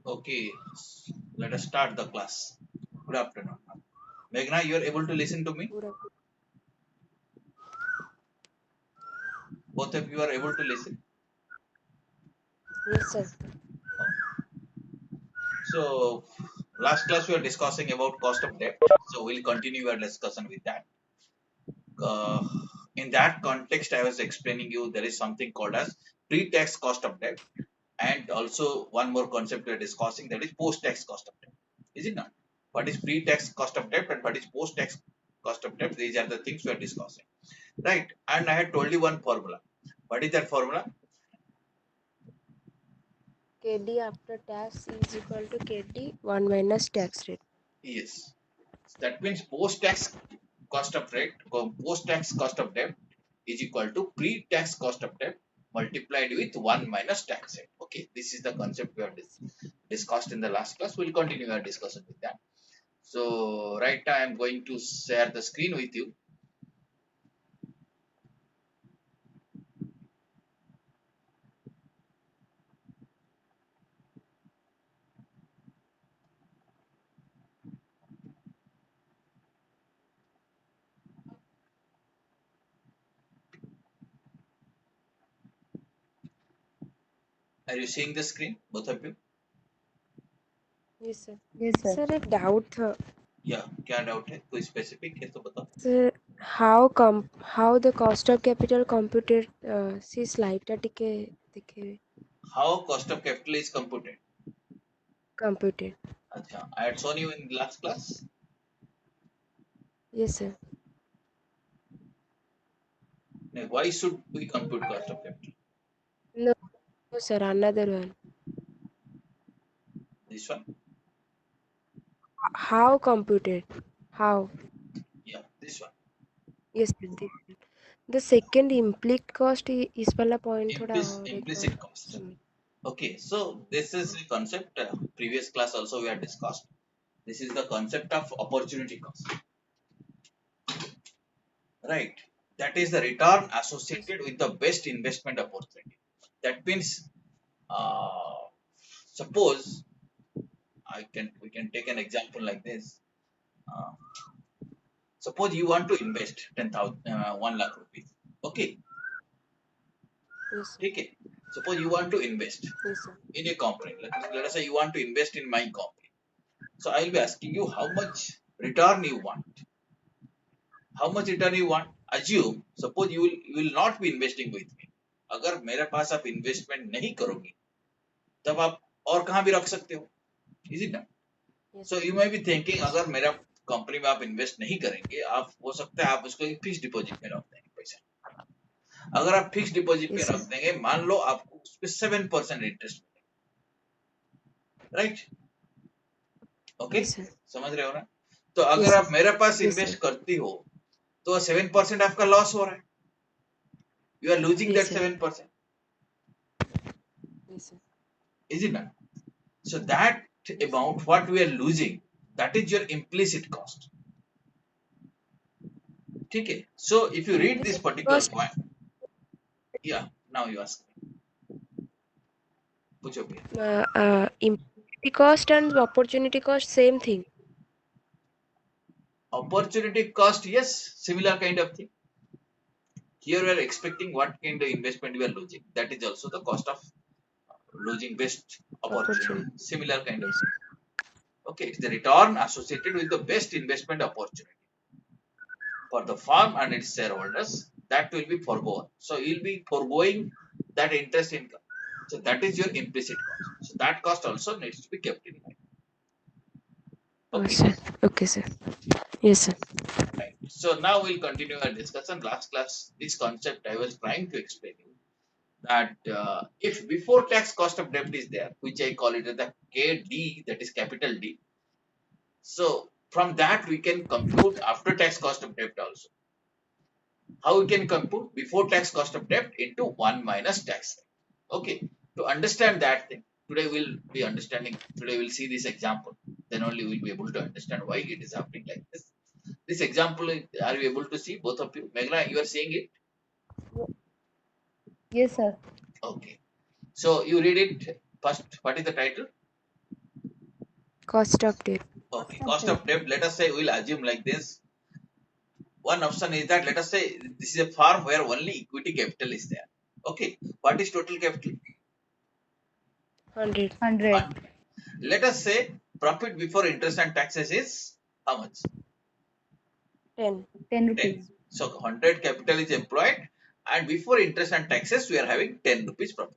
Okay, let us start the class. Good afternoon. Meghna, you are able to listen to me? Good Both of you are able to listen. Yes, sir. So, last class we were discussing about cost of debt. So, we'll continue our discussion with that. Uh, in that context, I was explaining you there is something called as pre-tax cost of debt, and also one more concept we are discussing, that is post-tax cost of debt. Is it not? What is pre-tax cost of debt and what is post-tax cost of debt? These are the things we are discussing. Right. And I had told you one formula. What is that formula? KD after tax is equal to KD 1 minus tax rate. Yes. That means post-tax cost of rate, post-tax cost of debt is equal to pre-tax cost of debt multiplied with 1 minus tax rate. Okay. This is the concept we have discussed in the last class. We'll continue our discussion with that. So right now I'm going to share the screen with you. Are you seeing the screen, both of you? Yes, sir. Yes, sir. Sir, एक doubt था. Yeah. क्या doubt है? कोई specific है तो बताओ. Sir, how the cost of capital computed see slide टा टिके दिखे How cost of capital is computed? computed. Acha, I had shown you in last class. Yes, sir. Now, why should we compute cost of capital? No, sir. Another one. This one? How computed? How? Yeah, this one. Yes, sir. This. The second implicit cost इस वाला point थोड़ा और एक बार Implicit cost. समझ. Okay, so this is the concept. Previous class also we had discussed. This is the concept of opportunity cost, right? That is the return Yes. associated with the best investment opportunity. That means, uh, suppose we can take an example like this. Uh, Suppose you want to invest 10,000, 1 lakh rupees. Okay, Yes, sir. okay. Suppose you want to invest Yes, sir. in a company. Let us say you want to invest in my company. So I'll be asking you how much return you want. How much return you want? Assume, suppose you will not be investing with me. अगर मेरे पास आप investment नहीं करोगे तब आप और कहाँ भी रख सकते हो. इज इट ना? Yes, so sir. You may be thinking अगर मेरा कंपनी में आप इन्वेस्ट नहीं करेंगे, आप हो सकता है आप उसको एक फिक्स डिपॉजिट में रख देंगे पैसा. अगर आप फिक्स डिपॉजिट में Yes, रख sir. देंगे, मान लो आपको उस पर 7% interest, right? Okay, Yes, sir. समझ रहे हो ना? तो अगर Yes, sir. आप मेरे पास Yes, sir. इन्वेस्ट करती हो तो 7% आपका लॉस हो रहा है. You are losing Yes, that sir. 7%. Yes, sir. Is it not? So that Yes, sir. amount what we are losing, that is your implicit cost. ठीक है? So if you read Yes, this sir. particular Cost, point, yeah, now you ask me. पूछो भैया. implicit cost and opportunity cost, same thing. Opportunity cost, yes, similar kind of thing. Here we are expecting what kind of investment we are losing. That is also the cost of losing best opportunity. Opportunity. Similar kind of Yes. thing. Okay, it's the return associated with the best investment opportunity for the firm and its shareholders. That will be foregone. So you'll be foregoing that interest income. So that is your implicit cost. So that cost also needs to be kept in mind. Oh, Okay. sir. Okay, sir. Yes, sir. Right. So now we'll continue our discussion. Last class, this concept I was trying to explain you that if before tax cost of debt is there, which I call it as the KD, that is capital D. So from that we can compute after tax cost of debt also. How we can compute before tax cost of debt into 1 minus tax rate. Okay. To understand that thing, today we'll be understanding. Today we'll see this example. Then only we'll be able to understand why it is happening like this. This example, are you able to see both of you? Meghna, you are seeing it? Yes, sir. Okay. So you read it first. What is the title? Cost of debt. Okay, cost of debt. Let us say we'll assume like this. One option is that let us say this is a farm where only equity capital is there. Okay, what is total capital? 100. 100. 100. Let us say profit before interest and taxes is how much? 10. 10 10. rupees. So 100 capital is employed and before interest and taxes we are having 10 rupees profit.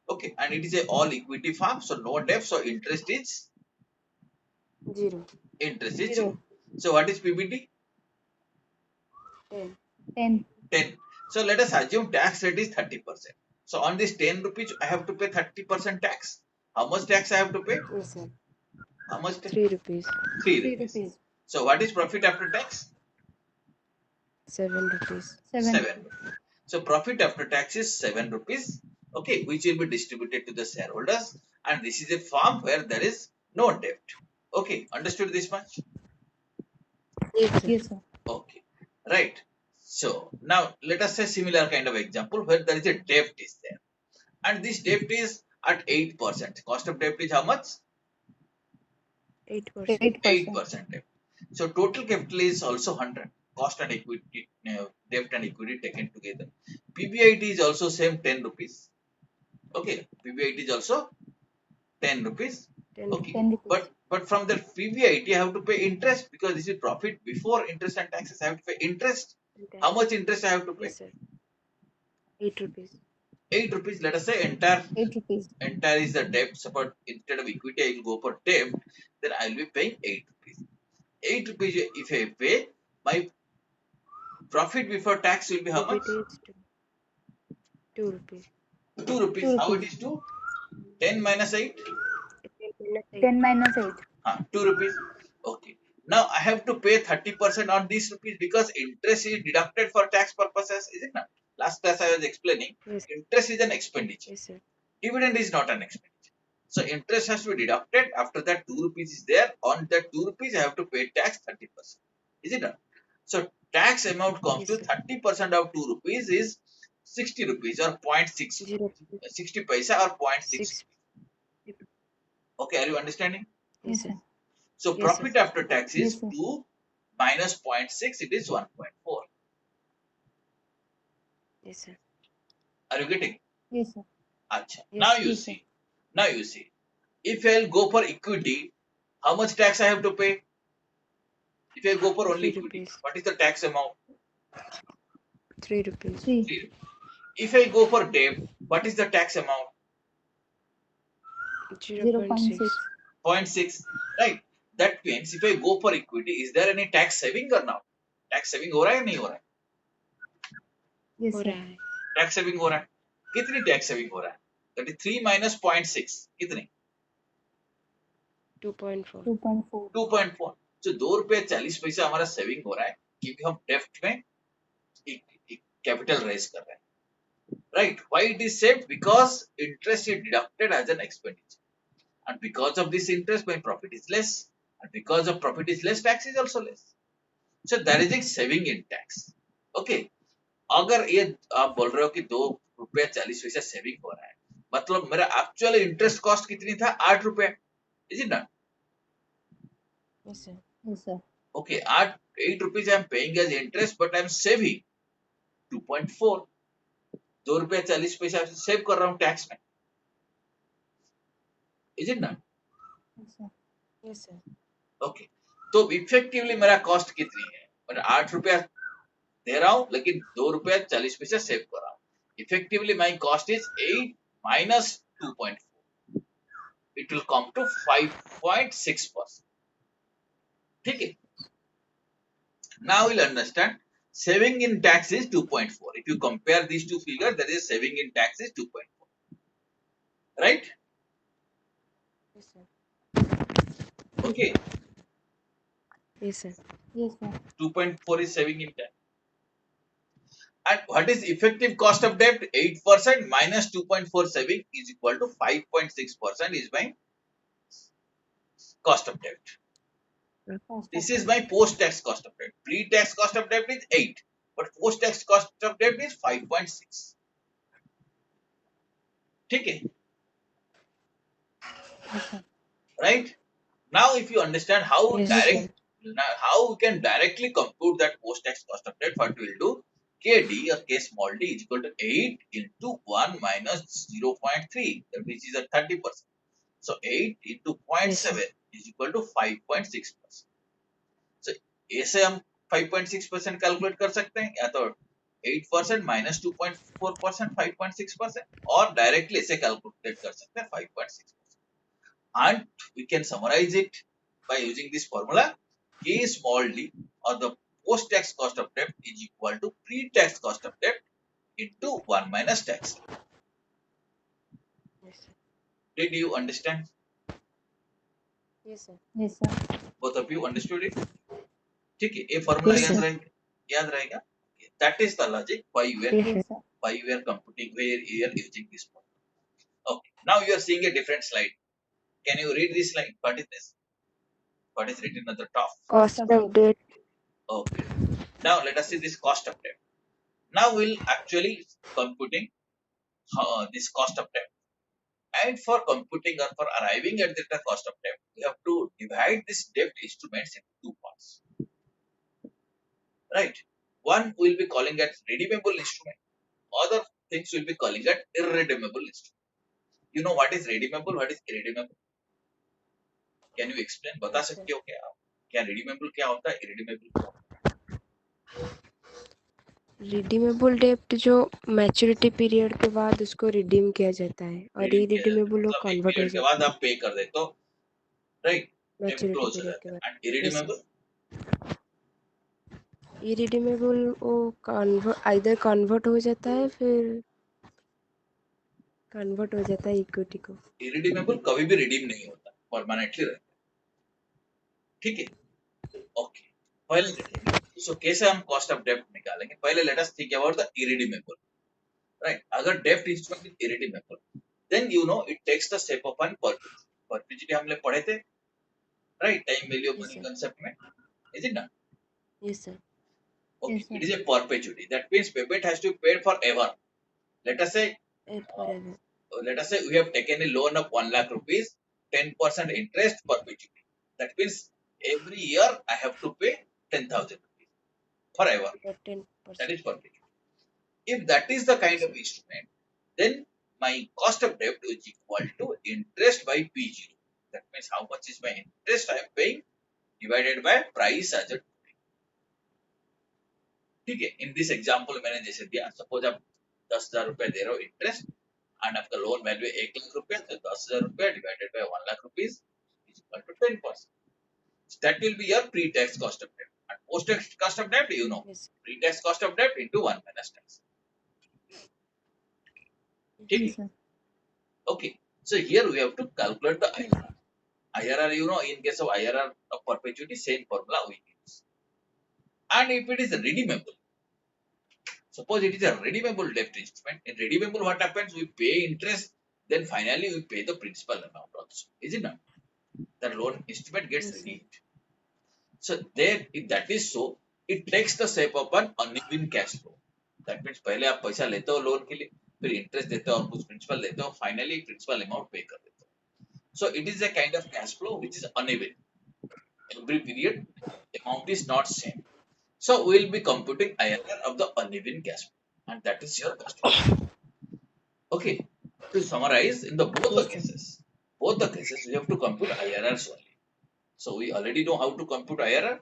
Okay, and it is a all equity farm, so no debt, so interest is 0. 0. 0. So what is PBT? 10. 10. 10. So let us assume tax rate is 30%. So on this 10 rupees I have to pay 30% tax. How much tax I have to pay? Yes, sir. How much? 3 rupees. 3 3 rupees. rupees. So what is profit after tax? 7 rupees. 7. 7. So profit after tax is 7 rupees, okay, which will be distributed to the shareholders. And this is a farm where there is no debt. Okay, understood this much? Yes, sir. Yes, sir. Okay, right. So now let us say similar kind of example where there is a debt is there. And this debt is at 8%. Cost of debt is how much? 8%. 8%. 8% debt. So total capital is also 100. Cost and equity, debt and equity taken together. PBIT is also same 10 rupees. Okay, PBIT is also 10 rupees. 10 Okay, 10 rupees. but from the PBIT I have to pay interest because this is profit before interest and taxes. I have to pay interest. rupees. How much interest I have to pay? Yes, sir. 8 rupees. 8 rupees. Let us say entire 8 rupees. is the debt. Suppose instead of equity I will go for debt, then I will be paying 8 rupees. 8 rupees if I pay, my profit before tax will be how much? PBT is 2 rupees. 2 rupees. 2 How it rupees. is 2? 10 minus 8? 10 minus 8. 2 rupees. Okay. Now I have to pay 30% on these rupees because interest is deducted for tax purposes, is it not? Last class I was explaining, Yes, interest is an expenditure. yes, sir. Dividend is not an expenditure. So interest has to be deducted. After that 2 rupees is there. On that 2 rupees I have to pay tax 30%. Is it not? So tax amount comes Yes, to sir. 30% of 2 rupees is 60 rupees or 0.6 0. 60 paisa or 0.6. 6. Okay, are you understanding? Yes, Yes, sir. sir. So Yes, sir. profit after tax is Yes, sir. 2 minus 0.6, it is 1.4. Yes, sir. Are you getting? Yes, sir. Acha. Yes, Now sir. you Yes, sir. see. Now you see. If I'll go for equity, how much tax I have to pay? If I go for only 3 equity, rupees. what is the tax amount? 3 rupees. 3. 3. If I go for debt, what is the tax amount? 0.6. 0.6. 0.6. Right. That means if I go for equity, is there any tax saving or not? Tax saving हो रहा है या नहीं हो रहा है? Yes, हो sir. रहा है. Tax saving हो रहा है. कितनी tax saving हो रहा है? That is 3 minus 0.6. कितनी? 2.4. 2.4. 2.4. So 2 रुपये 40 पैसा हमारा सेविंग हो रहा है क्योंकि हम डेप्ट में कैपिटल रेज कर रहे हैं. Right? Why it is saved? Because interest is deducted as an expenditure, and because of this interest, my profit is less, and because of profit is less, tax is also less. So there is a saving in tax. Okay. अगर ये आप बोल रहे हो कि 2 रुपया 40 पैसा saving हो रहा है, मतलब मेरा एक्चुअल इंटरेस्ट कॉस्ट कितनी था? 8 रुपए. Is it not? Yes, sir. Yes, sir. Okay, at 8 rupees I am paying as interest, but I am saving 2.4. 2 रुपया 40 पैसा सेव कर रहा हूँ टैक्स में. Is it not? Yes, sir. Yes, sir. Okay. तो इफेक्टिवली मेरा कॉस्ट कितनी है? मैं 8 रुपया दे रहा हूँ लेकिन 2 रुपया 40 पैसा सेव कर रहा हूँ. Effectively my cost is 8 minus 2.4. It will come to 5.6%. ठीक है? Now we'll understand saving in tax is 2.4. If you compare these two figures, that is saving in tax is 2.4. Right? Yes, sir. Okay. Yes, sir. Yes, sir. 2.4 is saving in tax. And what is effective cost of debt? 8% minus 2.4 saving is equal to 5.6% is my cost of debt. Cost This of is debt. my post-tax cost of debt. Pre-tax cost of debt is 8, but post-tax cost of debt is 5.6. ठीक है? Yes, sir. Right? Now, if you understand Yes, sir. how we can directly compute that post-tax cost of debt, what we'll do, KD or K small d is equal to 8 into 1 minus 0.3, which is a 30%. So 8 into zero point Yes, sir. 0.7 is equal to 5.6%. So ऐसे हम 5.6% calculate कर सकते हैं, या तो 8% minus 2.4% 5.6%, और directly ऐसे calculate कर सकते हैं 5.6%. And we can summarize it by using this formula: K small d, or the post-tax cost of debt, is equal to pre-tax cost of debt into 1 minus tax. Yes, sir. Did you understand? Yes, sir. Yes, sir. Both of you understood it? ठीक है, ये formula Yes, sir. याद रहेगा. That is the logic why Yes, sir. Yes, sir. we are computing, where we are using this formula. Okay, now you are seeing a different slide. Can you read this slide? What is this? What is written at the top? Cost of debt. Okay. Now let us see this cost of debt. Now we'll actually computing this cost of debt. And for computing or for arriving at the cost of debt, we have to divide this debt instruments into two parts. Right? One we'll be calling as redeemable instrument. Other things we'll be calling it irredeemable instrument. You know what is redeemable, what is irredeemable? Can you explain? बता Yes, sir. सकते हो क्या आप? क्या redeemable क्या होता है, irredeemable क्या होता रिडीमेबल डेब्ट जो मैच्योरिटी पीरियड के बाद उसको रिडीम किया जाता है, है? और redeem किया जाता है इरिडीमेबल वो मतलब एक कन्वर्ट हो पीरियड के बाद जाता है आप पे कर देते हो, राइट? मैच्योरिटी क्लोज हो पीरियड के जाता बाद. है. And yes irredeemable, sir. Irredeemable वो आइदर कन्वर्ट हो जाता है, फिर कन्वर्ट हो जाता है इक्विटी को. irredeemable कभी भी रिडीम नहीं होता, परमानेंटली रहता है. ठीक है, ओके. पहले देखेंगे, सो कैसे हम कॉस्ट ऑफ डेब्ट निकालेंगे. पहले let us think about the irredeemable. Right, अगर डेब्ट instrument is irredeemable, then you know it takes the shape of an perpetuity. Perpetuity हमने पढ़े थे, right, time value of yes money sir. Concept में, is it not? Yes sir. Okay, Yes, sir. it is a perpetuity. That means payment has to be paid forever. Let us say, for ever. we have taken a loan of 1 lakh rupees, 10% interest perpetuity. That means every year I have to pay 10,000 rupees forever. That 10%. is perpetuity. If that is the kind Yes, of sir. instrument, then my cost of debt is equal to interest by P0. That means how much is my interest I am paying divided by price as a. ठीक है, in this example मैंने जैसे दिया, suppose आप 10,000 रुपए दे रहे हो इंटरेस्ट, एंड आपका लोन वैल्यू 1 लाख रुपया, तो 10,000 रुपया divided by 1 lakh rupees is equal to 10%. That will be your pre-tax cost of debt. And post-tax cost of debt, you know, Yes. pre-tax cost of debt into 1 minus tax. ठीक है? Yes, sir. Okay. So here we have to calculate the IRR. IRR, you know, in case of IRR of perpetuity, same formula we use. And if it is redeemable, suppose it is a redeemable debt instrument. In redeemable, what happens? We pay interest, then finally we pay the principal amount also. Is it not? The loan instrument gets Yes, sir. redeemed. So there, if that is so, it takes the shape of an uneven cash flow. That means पहले आप पैसा लेते हो loan के लिए, फिर interest देते हो और कुछ प्रिंसिपल देते हो, फाइनली प्रिंसिपल अमाउंट पे कर देते हो. So it is a kind of cash flow which is uneven. Every period, amount is not same. So we will be computing IRR of the uneven cash flow, and that is your cost of debt. Okay. To summarize, in the Yes, sir. both the cases, we have to compute IRRs only. So we already know how to compute IRR.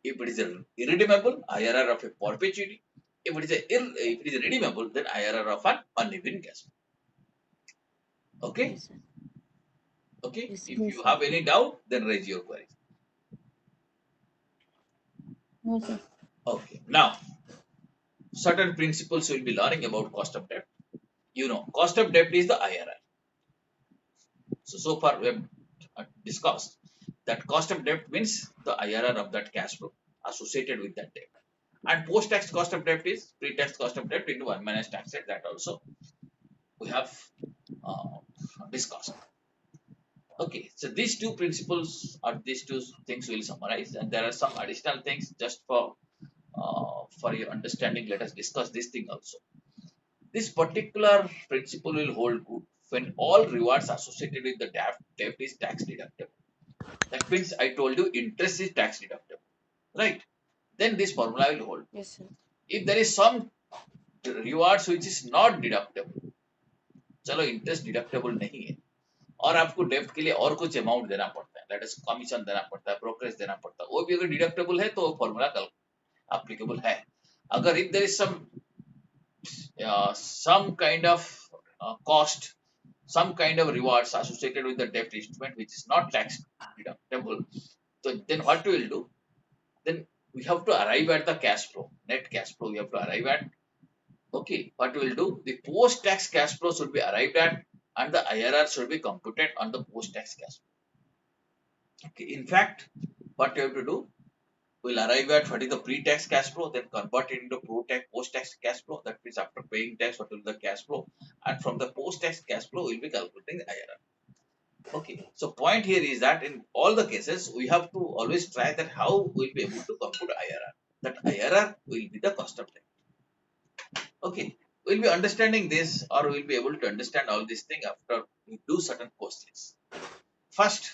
If it is a irredeemable, IRR of a perpetuity. If it is if it is redeemable, then IRR of an uneven cash flow. Okay. Yes, sir. Okay. Yes, sir. If Yes, you sir. have any doubt, then raise your query. No, sir. Okay. Now, certain principles we'll be learning about cost of debt. You know, cost of debt is the IRR. So far we have discussed that cost of debt means the IRR of that cash flow associated with that debt. And post-tax cost of debt is pre-tax cost of debt into 1 minus tax rate. That also we have uh, discussed. Okay, so these two principles or these two things will summarize, and there are some additional things just for your understanding. Let us discuss this thing also. This particular principle will hold good when all rewards associated with the debt is tax deductible. That means I told you interest is tax deductible, right? Then this formula will hold. Yes, sir. If there is some rewards which is not deductible, चलो interest deductible नहीं है और आपको डेप्ट के लिए और कुछ amount देना पड़ता है, दैट इज कमीशन देना पड़ता है, ब्रोकरेज देना पड़ता है, वो भी अगर डिडक्टेबल है तो फॉर्मूला कल एप्लीकेबल है. अगर if there is some kind of cost, some kind of rewards associated with the debt instrument which is not tax deductible, so then what we will do, then we have to arrive at the cash flow, net cash flow we have to arrive at. Okay, what we will do, the post tax cash flow should be arrived at and the IRR should be computed on the post tax cash flow. Okay, in fact, what you have to do, we'll arrive at what is the pre-tax cash flow, then convert it into post-tax cash flow. That means after paying tax, what will be the cash flow, and from the post-tax cash flow, we'll be calculating the IRR. Okay, so point here is that in all the cases, we have to always try that how we'll be able to compute IRR. That IRR will be the cost of debt. Okay, we'll be understanding this, or we'll be able to understand all this thing after we do certain questions. First,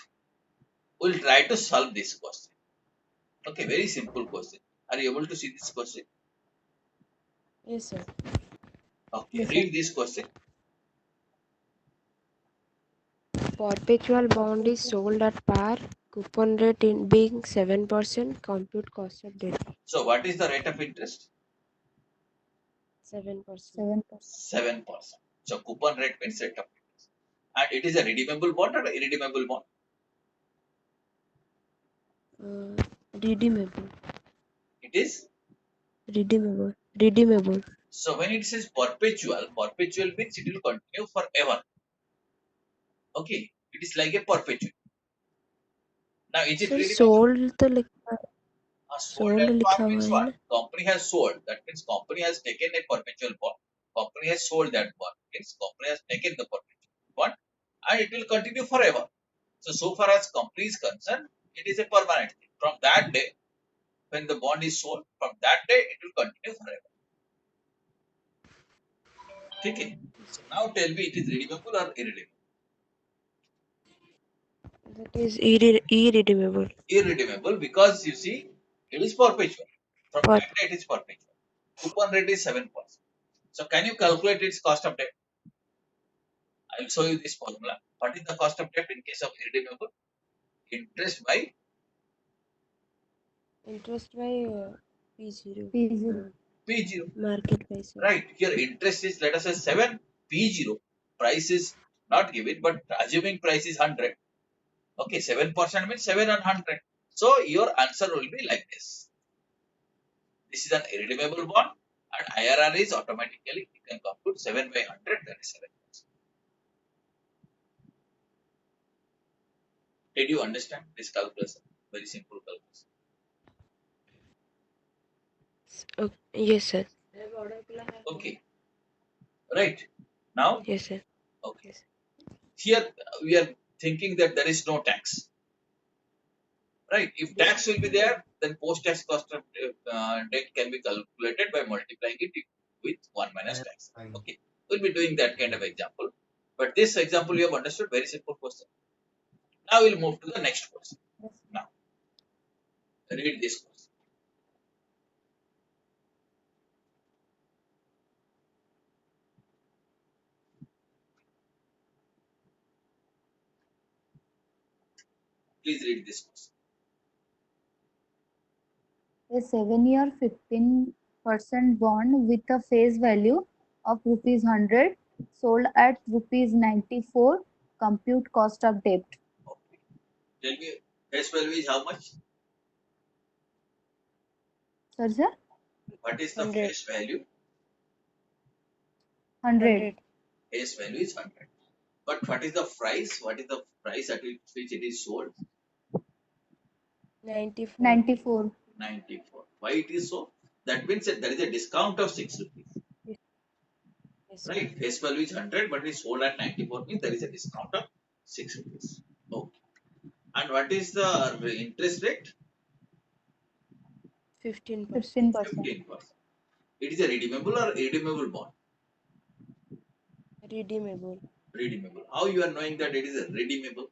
we'll try to solve this question. Okay, very simple question. Are you able to see this question? Yes, sir. Okay, Yes, sir. read this question. Perpetual bond is sold at par, coupon rate in being 7%, compute cost of debt So, what is the rate of interest? 7%. 7%. 7%. So, coupon rate means rate of interest. And it is a redeemable bond or irredeemable bond? Redeemable. It is. Redeemable. So, when it says perpetual, perpetual means it will continue forever. Okay, it is like a perpetual. Now, is it sir redeemable? Sold तो लिखा Sold sold at लिखा par हुआ means है what? ना Company has sold. That means company has taken a perpetual bond. Company has sold that bond. Means company has taken the perpetual bond and it will continue forever. So far as company is concerned, it is a permanent thing. From that day, when the bond is sold, from that day it will continue forever. Okay. So now tell me, it is redeemable or irredeemable? that is irredeemable Irredeemable because you see, it is perpetual. From for that day it is perpetual. Coupon rate is 7%. So can you calculate its cost of debt? I will show you this formula. What is the cost of debt in case of irredeemable? Interest by interest by P0 P0. P0. market price Right. Here interest is, let us say, 7, P0. Price is not given, but assuming price is 100. Okay, 7% means 7 on 100. So your answer will be like this. This is an irredeemable bond and IRR is automatically, you can compute 7 by 100, that is 7%. Did you understand this calculation? Very simple calculation. yes sir Okay, right. Now, yes sir okay. yes. Here we are thinking that there is no tax. Right. If tax will be there, then post-tax cost of debt can be calculated by multiplying it with 1 minus tax. Okay. We'll be doing that kind of example. But this example you have understood, very simple question. Now we'll move to the next question. Now, read this question. Please read this question. A 7-year 15% bond with a face value of rupees 100 sold at rupees 94. Compute cost of debt. Okay. Tell me, face value is how much? Sir? What is the 100. face value? 100. Face value is 100. But what is the price? What is the price at which it is sold? 94 94. 94. Why it is so? That means that there is a discount of 6 rupees. yes sir. Right? Face value is 100, but it is sold at 94 means there is a discount of 6 rupees. Okay. And what is the interest rate? 15% 15%. 15%. It is a redeemable or irredeemable bond? redeemable Redeemable. How you are knowing that it is a redeemable?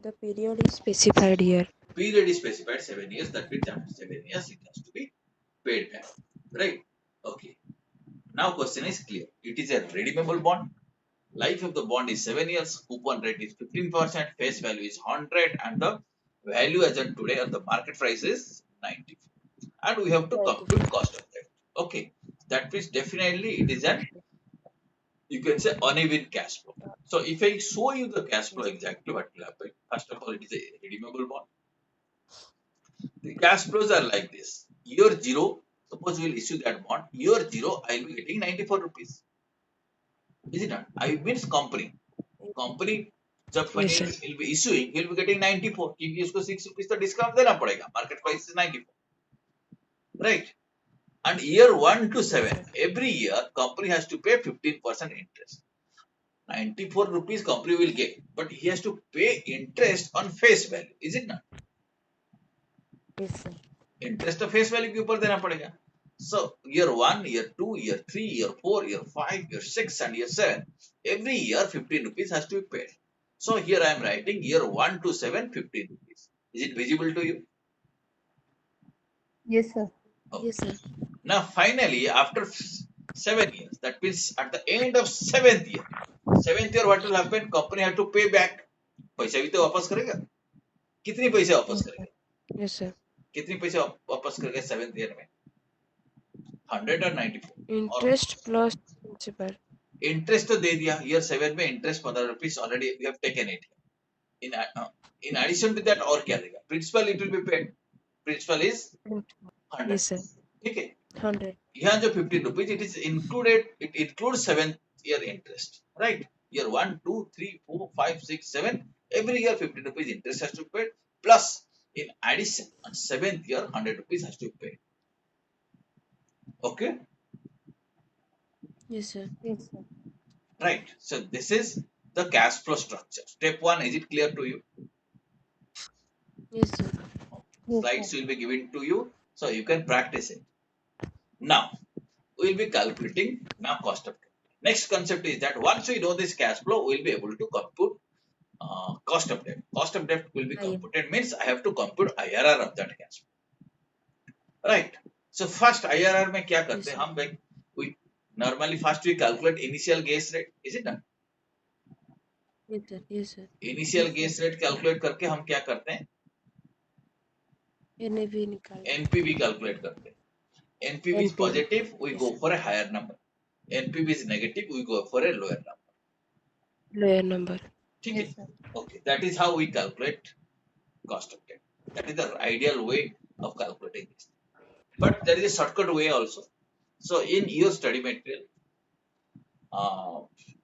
The period is specified here. Period is specified 7 years. That means after 7 years it has to be paid back. Right? Okay. Now question is clear. It is a redeemable bond. Life of the bond is 7 years. Coupon rate is 15%. Face value is 100, and the value as on today or the market price is 90. And we have to 94. compute cost of debt. Okay. That means definitely it is an, you can say, uneven cash flow. So if I show you the cash flow exactly what will happen, first of all, it is a redeemable bond. The cash flows are like this. Year zero, suppose we will issue that bond. Year zero, I will be getting 94 rupees. Is it not? I means company. Company जब when Yes, he sir. will be issuing, he will be getting 94. क्योंकि उसको 6 rupees का discount देना पड़ेगा. Market price is 94. Right? And year 1 to Yes, 7, sir. every year company has to pay 15% interest. 94 rupees company will get, but he has to pay interest on face value. Is it not? Yes, sir. Interest तो face value के ऊपर देना पड़ेगा. So year 1, year 2, year 3, year 4, year 5, year 6 and year 7, every year 15 rupees has to be paid. So here I am writing year 1 to 7, 15 rupees. Is it visible to you? Yes, sir. Okay. Yes, sir. Now finally after 7 years, that means at the end of 7th year what will happen? Company have to pay back. पैसा भी तो वापस करेगा. कितनी पैसे वापस Yes, sir. करेगा? Yes, sir. कितनी पैसे वापस करेगा 7th year में? 100 or 94? और Interest plus principal. इंटरेस्ट तो दे दिया. ईयर 7 में interest 15 rupees already we have taken it. In in addition to that और क्या देगा? Principal it will be paid. Principal is Principal. 100. Yes, sir. ठीक है. 100. यहाँ जो 15 rupees it is included, it include 7th year interest. Right? Year 1, 2, 3, 4, 5, 6, 7, every year 15 rupees interest has to be paid, plus in addition on 7th year 100 rupees has to be paid. Okay? Yes, sir. Yes, sir. Right. So this is the cash flow structure. Step 1, is it clear to you? Yes, sir. Yes, Slides sir. will be given to you, so you can practice it. Now we will be calculating now cost of debt. Next concept is that once we know this cash flow, we will be able to compute cost of debt. Cost of debt will be I am. computed means I have to compute IRR of that cash flow. Right. So first IRR में क्या करते हैं Yes, हम भाई? We normally first we calculate initial gas rate. Is it not? Yes, sir. Yes, sir. Initial Yes, gas rate calculate करके हम क्या करते हैं? NAV निकाल. NPV calculate करते हैं. NPV is NPV. positive, we Yes, go sir. for a higher number. NPV is negative, we go for a lower number. Lower number. ठीक है? yes, sir. Okay, that is how we calculate cost of debt. That is the ideal way of calculating this. But there is a shortcut way also. So in your study material,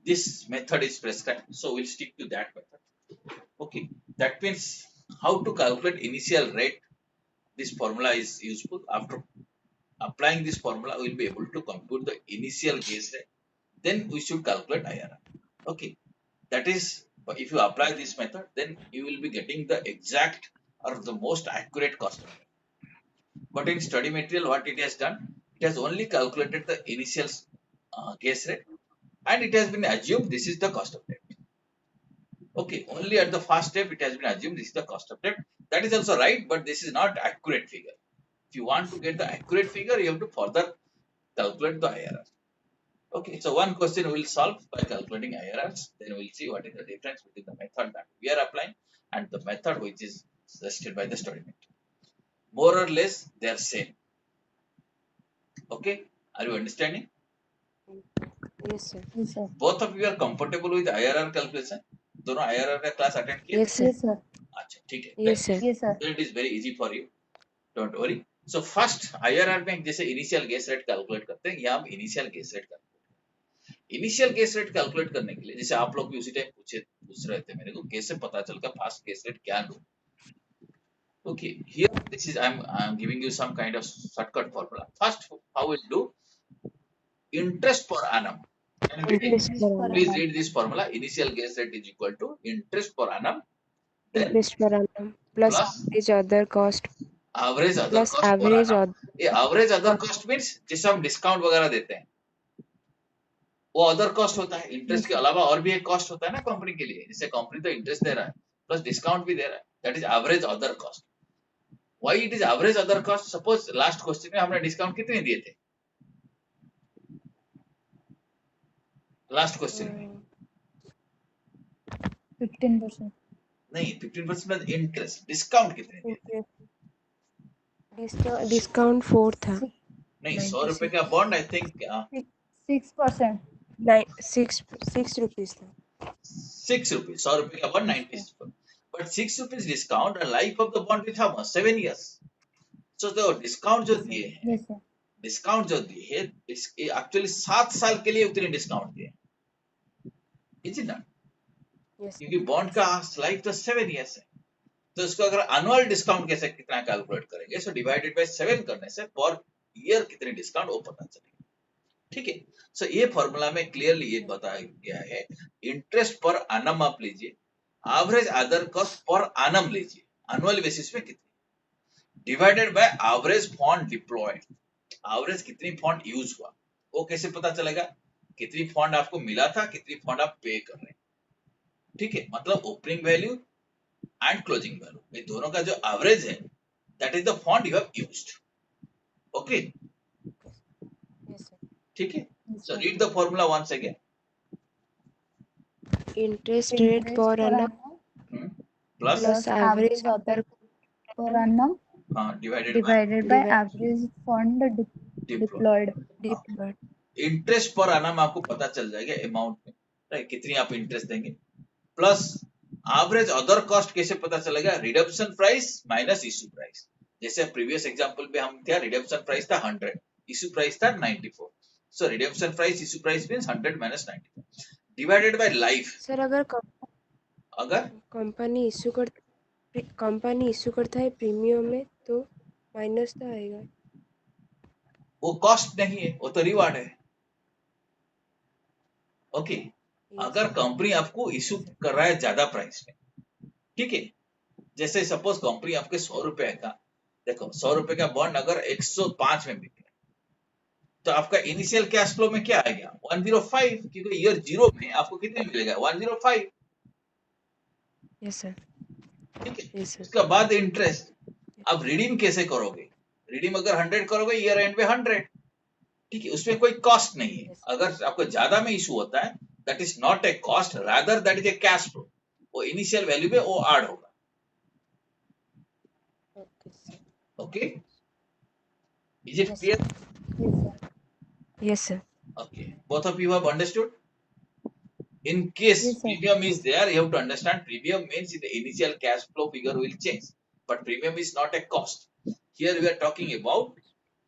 this method is prescribed. So we'll stick to that method. Okay, that means how to calculate initial rate. This formula is useful. After applying this formula, we will be able to compute the initial gas rate. Then we should calculate IRR. Okay, that is, if you apply this method, then you will be getting the exact or the most accurate cost of debt. But in study material, what it has done, it has only calculated the initial gas rate, and it has been assumed this is the cost of debt. Okay, only at the first step it has been assumed this is the cost of debt. That is also right, but this is not accurate figure. If you want to get the accurate figure, you have to further calculate the IRR. Okay, so one question we will solve by calculating IRRs. Then we will see what is the difference between the method that we are applying and the method which is suggested by the study material. More or less, they are same. Okay, are you understanding? Yes, sir. Yes, sir. Both of you are comfortable with IRR calculation? दोनों IRR का class attend किए? Yes, sir. Yes, sir. अच्छा ठीक है. Yes, sir. Yes, sir. Then it is very easy for you. Don't worry. So first IRR में जैसे initial gas rate calculate करते हैं, यहाँ हम initial gas rate initial guess rate calculate करने के लिए, जैसे आप लोग भी उसी टाइम पूछ रहे थे मेरे को, कैसे पता चलेगा फास्ट गैस रेट क्या लूं? Okay, here this is I'm giving you some kind of shortcut formula. First, how we'll do interest per annum. Can you read it? Interest per Please annum. read this formula. Initial gas rate is equal to interest per annum, then Interest per annum plus plus average other cost average other plus cost per average annum. other ये average other cost. cost means जैसे हम discount वगैरह देते हैं, वो other cost होता है. Interest Yes, के sir. अलावा और भी एक कॉस्ट होता है ना कंपनी के लिए. जैसे कंपनी तो इंटरेस्ट दे रहा है, प्लस डिस्काउंट भी दे रहा है, that is average other cost. Why it is average other cost? Suppose last question में हमने डिस्काउंट कितने दिए थे लास्ट क्वेश्चन में? 15%. नहीं, 15% इंटरेस्ट. डिस्काउंट कितने दिए थे? डिस्काउंट 4 था. नहीं, 100 रुपए का बॉन्ड आई थिंक 6%. 6 रुपीज था. 6 रुपीज. 100 रुपए का बॉन्ड 90, बट 6 रुपीज डिस्काउंट और life of the bond with how much 7 years. सो तो डिस्काउंट जो दिए हैं, Yes, sir. डिस्काउंट जो दिए है एक्चुअली 7 साल के लिए उतने डिस्काउंट दिए, इज इट नॉट? Yes, क्योंकि बॉन्ड का लाइफ तो 7 years है. तो इसको अगर एनुअल डिस्काउंट कैसे कितना कैलकुलेट करेंगे, सो डिवाइडेड बाय 7 करने से पर ईयर कितने डिस्काउंट वो पता चलेगा. ठीक है. सो ये फॉर्मूला में क्लियरली ये बताया गया है. इंटरेस्ट पर एनम आप लीजिए, average other cost per annum लीजिए, एनुअल बेसिस में कितनी, divided by average fund deployed, average कितनी फंड यूज हुआ, वो कैसे पता चलेगा? कितनी फंड आपको मिला था, कितनी फंड आप पे कर रहे हैं. ठीक है, मतलब opening value and closing value, ये दोनों का जो एवरेज है that is the fund you have used. Okay, yes sir. ठीक है. Yes, so sir. Read the formula once again. Interest rate per annum plus plus average other other per annum divided divided by Divide- average fund by deployed. deployed. Interest पर आना आपको पता चल जाएगा amount में, right, कितनी आप interest देंगे. प्लस एवरेज अदर कॉस्ट कैसे पता चलेगा? Redemption price minus issue price. जैसे प्रीवियस एग्जांपल पे हम क्या, रिडम्पशन प्राइस था 100, इश्यू प्राइस था 94. So redemption price issue price means 100 minus 94 divided by life. Sir अगर अगर कंपनी इशू करता है प्रीमियम में तो माइनस तो आएगा. वो कॉस्ट नहीं है, वो तो रिवार्ड है. ओके. Yes, अगर sir. कंपनी आपको इशू कर रहा है ज्यादा प्राइस में, ठीक है, जैसे सपोज कंपनी आपके 100 रुपए का, देखो 100 रुपए का बॉन्ड अगर 105 में बिक रहा है, तो आपका इनिशियल कैश फ्लो में क्या आएगा? 105, क्योंकि ईयर जीरो में आपको कितने मिलेगा? 105. Yes sir. ठीक है. Yes sir. उसके बाद इंटरेस्ट. अब रिडीम कैसे करोगे? रिडीम अगर 100 करोगे ईयर एंड पे 100, ठीक है, उसमें कोई कॉस्ट नहीं है. अगर आपको ज्यादा में इशू होता है that is not a cost, rather that is a cash flow. वो इनिशियल वैल्यू में वो ऐड होगा. Okay, sir. Okay, is it Yes, clear? Yes, sir. Yes sir. Okay, both of you have understood. In case Yes, sir. premium is there, you have to understand premium means the initial cash flow figure will change, but premium is not a cost. Here we are talking about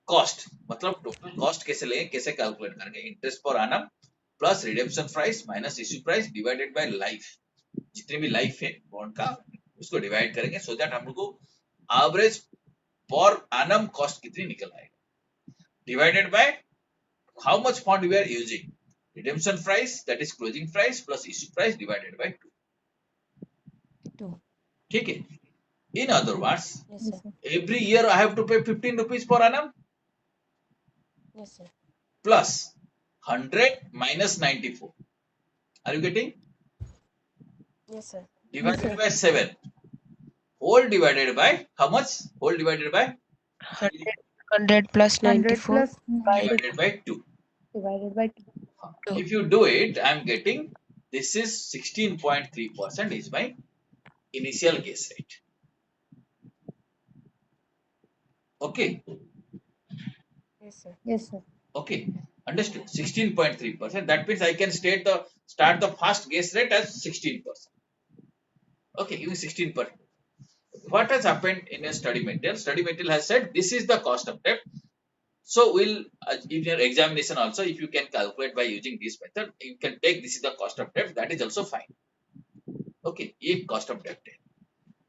cost, मतलब total cost कैसे लेंगे, कैसे calculate करेंगे? Interest पर annum plus redemption price minus issue price divided by life. जितने भी life है bond का उसको डिवाइड करेंगे, सो दैट हम लोग को एवरेज पर annum कॉस्ट कितनी निकल आएगा, divided by how much fund we are using, redemption price that is closing price plus issue price divided by 2. 2. ठीक है. In other words, Yes sir. every year I have to pay 15 rupees per annum Yes sir. plus 100 minus 94. Are you getting? Yes sir. Divided sir. by 7. Whole divided by how much? Whole divided by 100 plus 100 94 plus divided by 2. divided by 2. If you do it, I am getting this is 16.3% is my initial guess rate. Okay. Yes sir. Yes, sir. Okay, understood. 16.3%. That means I can start the first guess rate as 16%. Okay, even 16%. What has happened in a study material? Study material has said this is the cost of debt. So we'll in your examination also, if you can calculate by using this method, you can take this is the cost of debt. That is also fine. Okay, ये cost of debt है.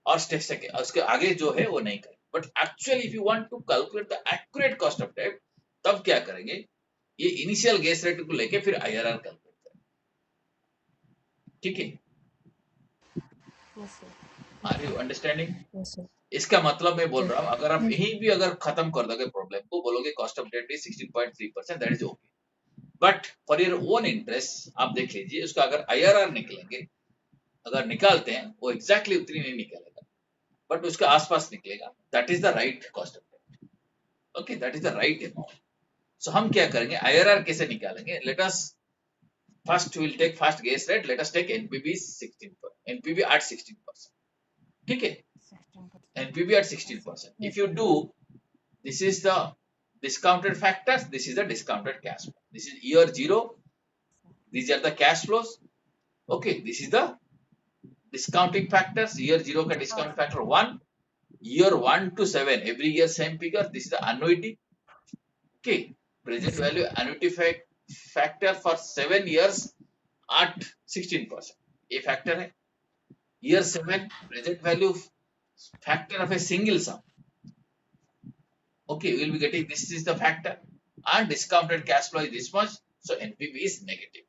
और step से उसके आगे जो है वो नहीं करें. But actually, if you want to calculate the accurate cost of debt, तब क्या करेंगे? ये इनिशियल गेस रेट को लेके फिर आईआरआर कैलकुलेट करें. ठीक है. Yes sir. Are you understanding? Yes sir. इसका मतलब मैं बोल रहा हूँ, अगर आप यही भी अगर खत्म कर दोगे प्रॉब्लम को, बोलोगे cost of debt is 16.3%, that is okay. But for your own interest आप देख लीजिए, उसका अगर आईआरआर निकलेंगे, अगर निकालते हैं वो एग्जैक्टली उतनी नहीं निकलेगा, बट उसके आसपास निकलेगा. That is the right cost of debt. Okay, that is the right amount. So हम क्या करेंगे, आईआरआर कैसे निकालेंगे? Let us first will take first guess rate. Let us take NPV 16, NPV at 16%. ठीक है, 16%. NPV at 16%. If you do, this is the discounted factors, this is the discounted cash flow. This is year 0, these are the cash flows. Okay, this is the discounting factors. Year 0 का discount factor 1, year 1 to 7 every year same figure. This is the annuity. Okay, present value annuity factor for 7 years at 16%. ये factor है. Year 7 present value factor of a single sum. Okay, we will be getting this is the factor, and discounted cash flow is this much, so NPV is negative.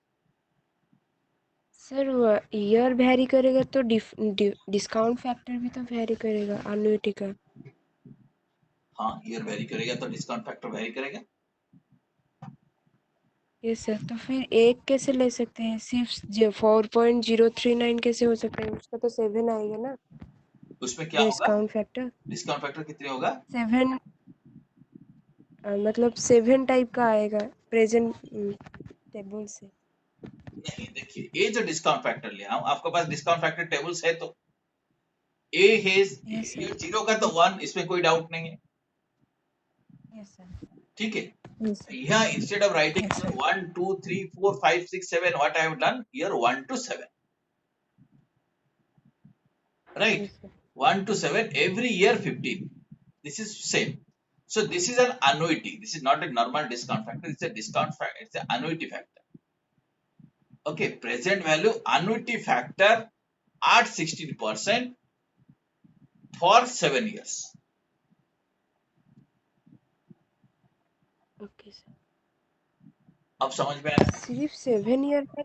Sir year very करेगा तो discount factor भी तो very करेगा annuity का. हाँ, year very करेगा तो discount factor very करेगा. यस सर, तो फिर एक कैसे ले सकते हैं? सिर्फ 4.039 कैसे हो सकता है? उसका तो 7 आएगा ना उसमें क्या होगा? Discount factor. डिस्काउंट फैक्टर कितने होगा? 7 मतलब 7 टाइप का आएगा प्रेजेंट टेबल से. नहीं, देखिए ये जो डिस्काउंट फैक्टर लिया हूं, आपके पास डिस्काउंट फैक्टर टेबल्स है तो ए हैज यस ये सर. 0 का तो 1, इसमें कोई डाउट नहीं है. Yes sir. ठीक है, यस सर. यहाँ instead of writing Yes, sir. 1 2 3 4 5 6 7 what I have done here 1 to 7, right? Yes, sir. 1 to 7 every year 15. This is same. So this is an annuity. This is not a normal discount factor. It's a discount factor. It's an annuity factor. Okay, present value annuity factor at 16% for 7 years. Okay, sir. अब समझ में आया? सिर्फ 7 year का.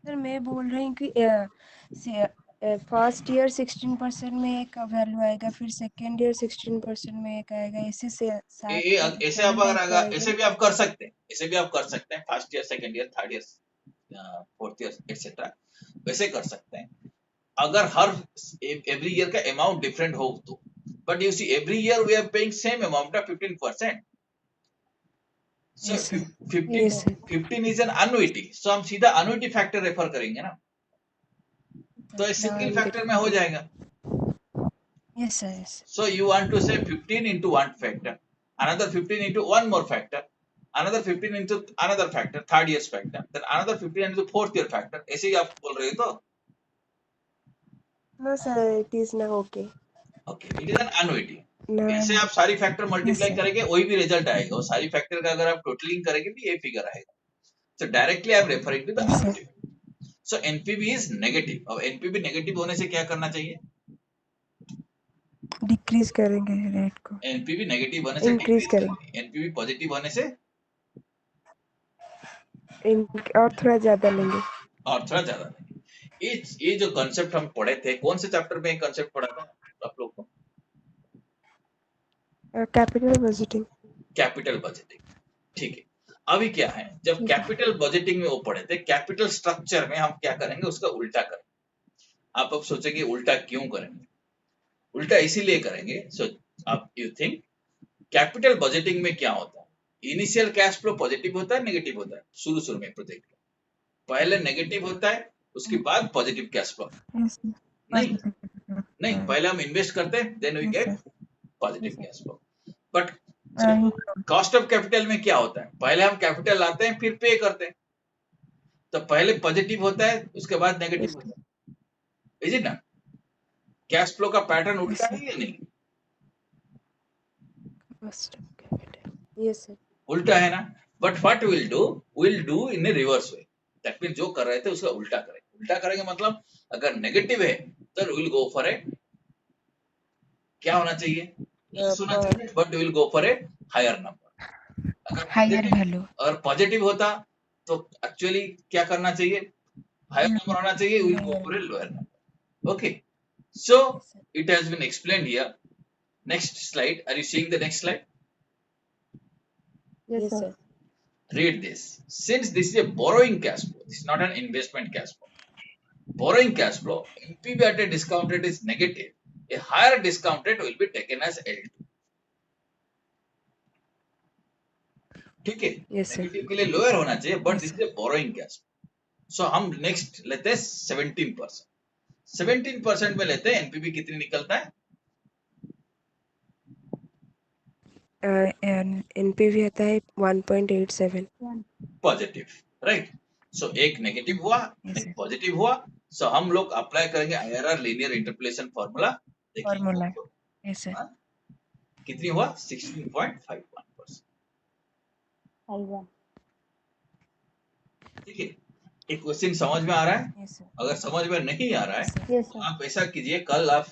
Sir मैं बोल रही हूँ कि फर्स्ट ईयर 16% में एक वैल्यू आएगा, फिर सेकेंड ईयर 16% में एक आएगा, ऐसे से ऐसे आप अगर ऐसे भी आप कर सकते हैं. ऐसे भी आप कर सकते हैं. First year, second year, third year, fourth year etcetera वैसे कर सकते हैं. अगर हर एवरी ईयर का अमाउंट डिफरेंट हो तो. But you see every year we are paying same amount of 15%. So Yes, sir. 15 Yes, sir. 15 is an annuity. So हम सीधा annuity factor रेफर करेंगे ना, तो ये सिंगल फैक्टर में हो जाएगा. Yes, sir. Yes. So you want to say 15 into one factor, another 15 into one more factor, another 15 into another factor, third year's factor, then another 15 into fourth year factor. ऐसे ही आप बोल रहे हो तो? No, sir. It is now okay. Okay, it is an annuity. No. ऐसे आप सारी factor multiply Yes, sir. करेंगे वही भी रिजल्ट आएगा, और सारी फैक्टर का अगर आप टोटलिंग करेंगे भी ये फिगर आएगा. So directly I am referring to the Yes, sir. annuity. So NPV is negative. अब NPV नेगेटिव होने से क्या करना चाहिए? डिक्रीज करेंगे रेट को. NPV नेगेटिव होने से इंक्रीज डिक्रीज करेंगे. करेंगे. NPV पॉजिटिव होने से और थोड़ा ज्यादा लेंगे. और थोड़ा ज्यादा नहीं. ये जो कॉन्सेप्ट हम पढ़े थे, कौन से चैप्टर में कॉन्सेप्ट पढ़ा था आप लोग को? Capital budgeting. Capital budgeting. ठीक है, अभी क्या है, जब कैपिटल बजटिंग में वो पढ़े थे, कैपिटल स्ट्रक्चर में हम क्या करेंगे, उसका उल्टा करेंगे. आप अब सोचेंगे उल्टा क्यों करेंगे? उल्टा इसीलिए करेंगे. सो अब यू थिंक कैपिटल बजटिंग में क्या होता है? इनिशियल कैश फ्लो पॉजिटिव होता है, नेगेटिव होता है? शुरू में प्रोजेक्ट पहले नेगेटिव होता है, उसके बाद पॉजिटिव कैश फ्लो. नहीं, पहले हम इन्वेस्ट करते हैं, then we get positive cash flow. But cost of capital में क्या होता है? पहले हम कैपिटल लाते हैं, फिर पे करते हैं. तो पहले पॉजिटिव होता है, उसके बाद नेगेटिव होता है. इज इट ना? कैश फ्लो का पैटर्न उल्टा है या नहीं? Yes sir. उल्टा है ना. But what will do in A reverse way. That mean जो कर रहे थे उसका उल्टा करेंगे. उल्टा करेंगे मतलब अगर नेगेटिव है तो विल गो फॉर ए, क्या होना चाहिए? होना चाहिए, but will go for a higher number. अगर हायर वैल्यू. और पॉजिटिव होता तो एक्चुअली क्या करना चाहिए? हायर नंबर होना चाहिए. Will go for a lower number. Okay, so it has been explained here. Next slide. Are you seeing the next slide? Yes, sir. Read this. Since this is a borrowing cash flow, this is not an investment cash flow. borrowing cash flow, NPV at a discount rate is negative, a higher discount rate will be taken as L2. ठीक है, Yes, sir. Negative के लिए lower होना चाहिए, but Yes, this sir. Is borrowing cash. So हम next लेते हैं 17%। 17% में लेते हैं, एनपीवी कितनी निकलता है? एनपीवी आता है 1.87. Positive, right. सो एक नेगेटिव हुआ, Yes, एक sir. पॉजिटिव हुआ। सो हम लोग अप्लाई करेंगे आईआरआर लीनियर इंटरपोलेशन फॉर्मूला। देखिए Formula. Yes, sir. हाँ, कितनी हुआ? 16.51%। I1. ठीक है, एक क्वेश्चन समझ में आ रहा है? Yes, sir. अगर समझ में नहीं आ रहा है Yes, sir. Yes, तो sir. आप ऐसा कीजिए, कल आप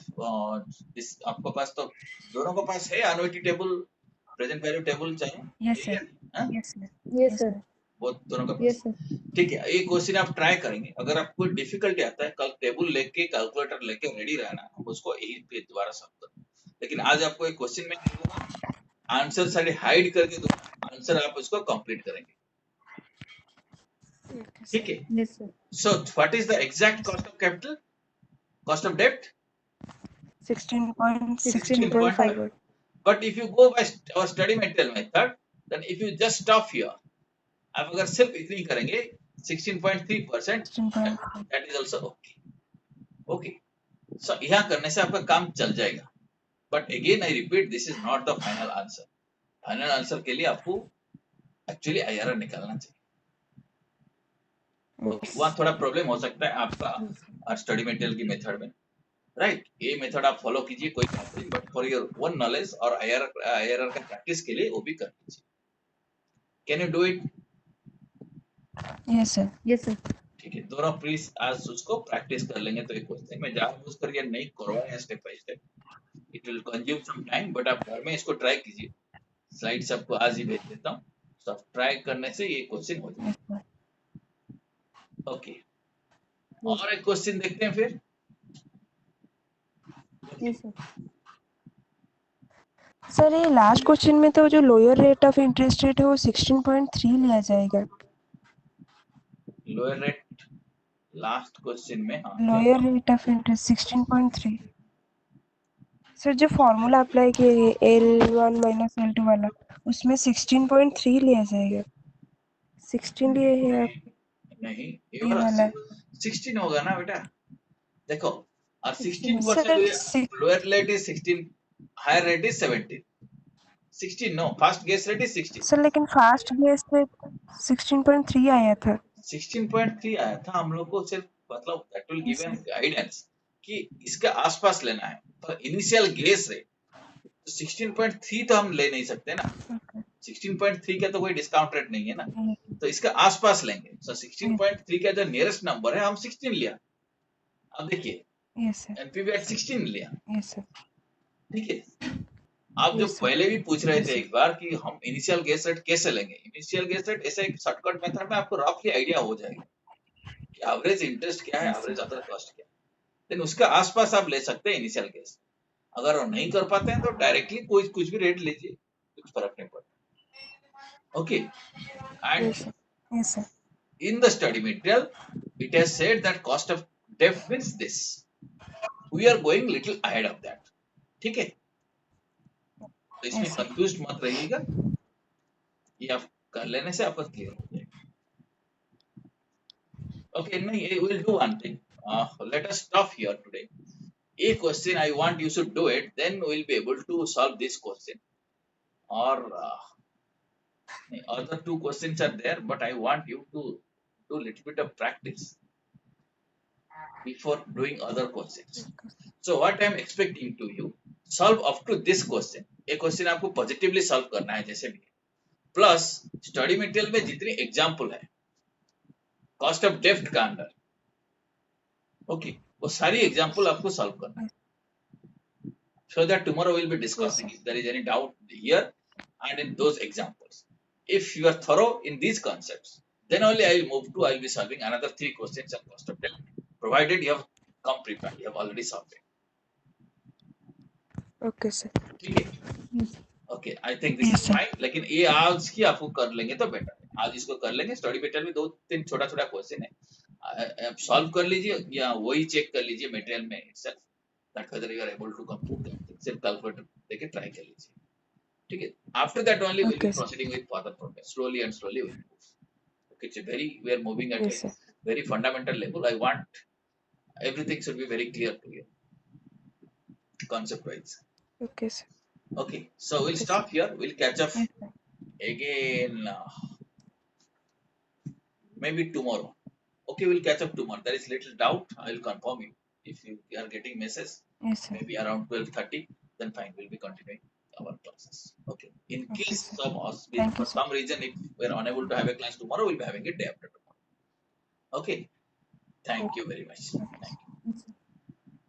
आपके पास तो दोनों के पास है annuity table, present value table चाहिए? Yes, sir. हाँ? Yes, sir. Yes, sir. वो दोनों का Yes, पास। sir. ठीक है, ये क्वेश्चन आप ट्राई करेंगे। अगर आपको डिफिकल्टी आता है, कल टेबल लेके कैलकुलेटर लेके रेडी रहना, हम उसको यही पे दोबारा सॉल्व करेंगे। लेकिन आज आपको एक क्वेश्चन में आंसर सारे हाइड करके दो, आंसर आप उसको कंप्लीट करेंगे। Okay, ठीक sir. है, Yes, sir. So what is the exact cost of capital, cost of डेब्ट? 16.51. But if you go by our study material method, then if you just stop here, आप अगर सिर्फ इतनी करेंगे 16.3%, 16.5. that is also okay. Okay, so यहाँ करने से आपका काम चल जाएगा। But again I repeat, this is not the final answer. Final answer के लिए आपको actually IRR निकालना चाहिए। Okay, वहाँ थोड़ा प्रॉब्लम हो सकता है आपका स्टडी मटेरियल की मेथड में, राइट। ये मेथड आप फॉलो कीजिए, कोई बात नहीं, but for your one knowledge और आईआरआर का प्रैक्टिस के लिए वो भी कर लीजिए। Can you do it? Yes, sir. Yes, sir. ठीक है, दोनों प्लीज आज उसको प्रैक्टिस कर लेंगे तो एक क्वेश्चन में जानबूझ कर ये नहीं करवाया step by step, it will consume some time, but आप घर में इसको ट्राई कीजिए। स्लाइड्स आपको आज ही भेज देता हूँ, सब ट्राई करने से ये क्वेश्चन हो Yes, जाएगा। sir. ओके, और एक क्वेश्चन देखते हैं फिर। Yes, sir. सर ये लास्ट क्वेश्चन में तो जो lower rate of interest rate है वो 16.3 लिया जाएगा। लोअर रेट लास्ट क्वेश्चन में, हाँ, lower rate of interest 16.3। Sir जो फॉर्मूला अप्लाई किए L1 माइनस L2 वाला, उसमें 16.3 लिया जाएगा। 16 लिए है आप? नहीं, ये वाला 16 होगा ना बेटा। देखो, और 16 16% lower rate is 16, higher rate is 17। 16 no, fast guess rate is 16। Sir लेकिन फास्ट गेस में 16.3 आया था। 16.3 आया था हम लोग को, सिर्फ मतलब that will give an guidance कि इसके आसपास लेना है, पर इनिशियल गेस रेट तो 16.3 तो हम ले नहीं सकते ना। 16.3 का तो कोई डिस्काउंट रेट नहीं है ना, तो इसके आसपास लेंगे। सो 16.3 का जो नियरेस्ट नंबर है हम 16 लिया। अब देखिए, यस सर, एनपीवी एट 16 लिया, यस सर, ठीक है। आप जो Yes, sir. पहले भी पूछ रहे Yes, थे sir. एक बार कि हम इनिशियल गेस रेट कैसे लेंगे, इनिशियल गेस रेट ऐसे एक शॉर्टकट मेथड में आपको रफली आइडिया हो जाएगा कि एवरेज इंटरेस्ट क्या है, Yes, average sir. Other cost क्या है, देन उसके आसपास आप ले सकते हैं इनिशियल गेस। अगर वो नहीं कर पाते हैं तो डायरेक्टली कोई कुछ भी रेट लीजिए, कुछ फर्क नहीं पड़ता। Okay, and Yes, sir. Yes, sir. in the study material it has said that cost of debt means this, we are going little ahead of that, ठीक है। तो इसमें Yes, sir. कंफ्यूज मत रहिएगा, ये आप कर लेने से आपका क्लियर हो जाएगा। ओके, नहीं, we'll do one thing, let us stop here today. A question I want you should do it, then we'll be able to solve this question, or other two questions are there, but I want you to do little bit of practice before doing other questions. So what I am expecting to you, solve up to this question। एक question आपको positively solve करना है जैसे भी, plus study material में जितनी example है cost of डेब्ट का अंडर, ओके, वो सारी एग्जांपल आपको सॉल्व करना है, so that tomorrow we'll be discussing Yes, if there is any doubt here and in those examples. If you are thorough in these concepts, then only I will be solving another 3 questions on cost of debt, provided you have come prepared, you have already solved it. Okay, sir. ठीक है, Yes. Okay, I think this Yes, is sir. Fine. लेकिन ये आज की आपको कर लेंगे तो बेटर है, आज इसको कर लेंगे। स्टडी मटेरियल में 2-3 छोटा छोटा क्वेश्चन है, आप सॉल्व कर लीजिए या वही चेक कर लीजिए मटेरियल में itself that whether you are able to compute that सिर्फ कैलकुलेटर देके ट्राई कर लीजिए, ठीक है. After that only will be Okay, sir. Proceeding with further progress, slowly and slowly we'll move. Okay, it's a very, we are moving at a Yes, sir. very fundamental level. I want everything should be very clear to you concept wise. Okay, sir. Okay, so we'll Okay, sir. stop here, we'll catch up Yes, sir. again maybe tomorrow. Okay, we'll catch up tomorrow. There is little doubt, I will confirm you if you are getting messages Yes, sir. maybe around 12:30, then fine, we'll be continuing our classes. Okay, in Okay, case sir. some Thank you, for sir. some reason if we're unable to have a class tomorrow, we'll be having it day after tomorrow. Okay, thank Okay. you very much. Okay, Thank sir. you. Yes, sir.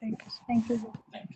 Thank you, sir. Thank you, sir. Thank you.